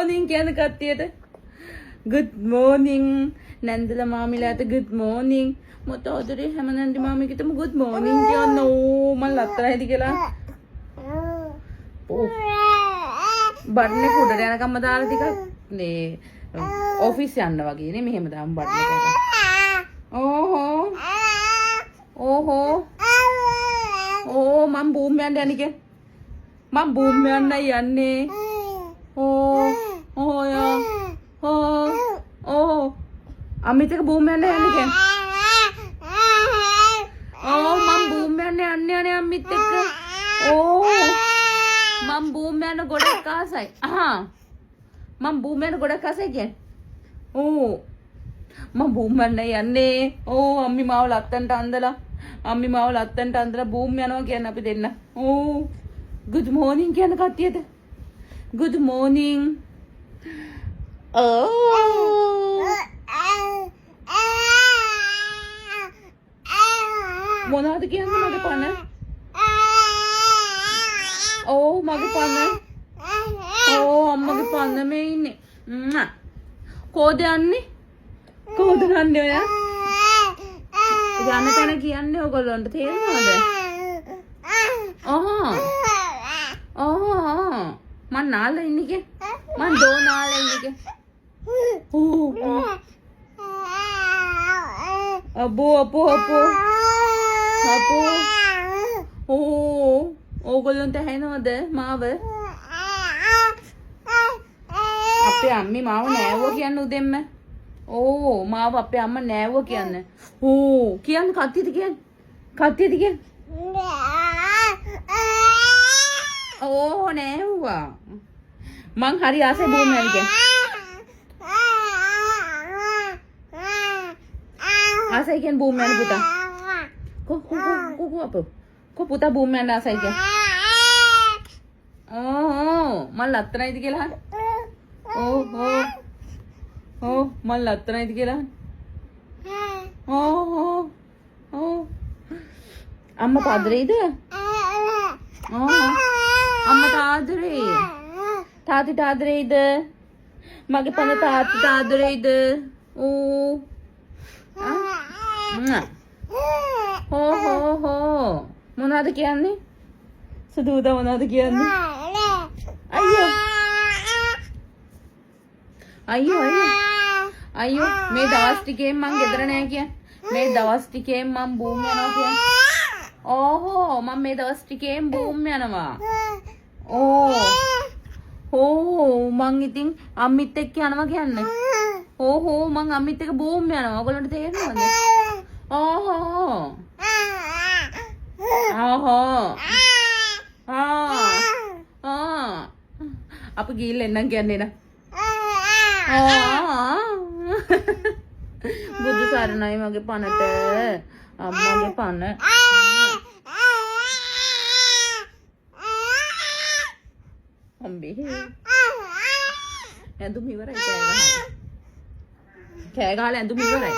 morning කියන කට්ටියට good morning නැන්දලා මාමිලාට good morning මට ආදරේ හැම නැන්දි මාමිකටම good morning කියන්න ඕ මම ලතරයිද කියලා බඩනේ කුඩට යනකම්ම දාලා ටිකක් මේ ඔෆිස් යන්න වගේ නේ මෙහෙම දාමු බඩන එකට ඕහෝ ඕහෝ ඕ මම බූම් යන්න යන්නේ කිය මම බූම් යන්නයි යන්නේ ඕ ඕ යා ඕ අමිතක බූම් යන්න යන්නේ කිය ඕ මම බූම් යන්න යන්නේ අමිත් එක්ක ඕ මම බූම් යන ගොඩක් ආසයි අහා මම බූම් යන ගොඩක් ආසයි කියන්නේ ඕ මම බූම් යන්න යන්නේ ඕ අම්මි මාව ලත්තන්ට අන්දලා බූම් යනවා කියන්නේ අපි දෙන්න ඕ good morning කියන කට්ටියට good morning මොනවද කියන්නේ මගේ පණ ඕ මගේ පන්න ඕ අම්මගේ පන්න මේ ඉන්නේ කෝද යන්නේ කෝද යන්නේ ඔයා යන්න තැන කියන්නේ ඔයගොල්ලන්ට තේරෙනවද මං නාලා ඉන්නේ කිය මං දෝ නාලා ඉන්නේ කිය අපෝ ඕගොල්ලන්ට ඇහෙනවද මාව අපේ අම්මි මාව නෑවුවා කියන්න උදෙන්ම ඕ මාව අපේ අම්මා නෑවුවා කියන්න ඕ කියන්න කට්ටියට කියන්න ඕ නෑවුවා මං හරි ආසයි බූම් යන්න කියන්න ආසයි කියන්න බූම් යන්න පුතා ko puta boom යන්න ආසයි කිය. මම ලත්තනයිද කියලා අහන්න. මම ලත්තනයිද කියලා අහන්න. අම්මා තාදරේද? අම්මා තාදරේ. තාත්ති තාදරේද? මගේ පන තාත්ති තාදරේද? මොනවද කියන්නේ? සුදුදා මොනවද කියන්නේ? අයියෝ මේ දවස් ටිකෙන් මං ගෙදර නෑ කියන්නේ. මේ දවස් ටිකෙන් මං බූම් යනවා කියන්නේ. ඕහෝ මම මේ දවස් ටිකෙන් බූම් යනවා. මං ඉතින් අම්මිත් එක්ක යනවා කියන්නේ. මං අම්මිත් එක්ක බූම් යනවා. ඔයගොල්ලන්ට තේරෙනවද? අපි ගිහිල්ලා එන්නම් කියන්නේ න. බුදු සරණයි මගේ පනට අම්මගේ පන. අම්බේ ඇඳුම් ඉවරයි කෑ ගහලා ඇඳුම් ඉවරයි.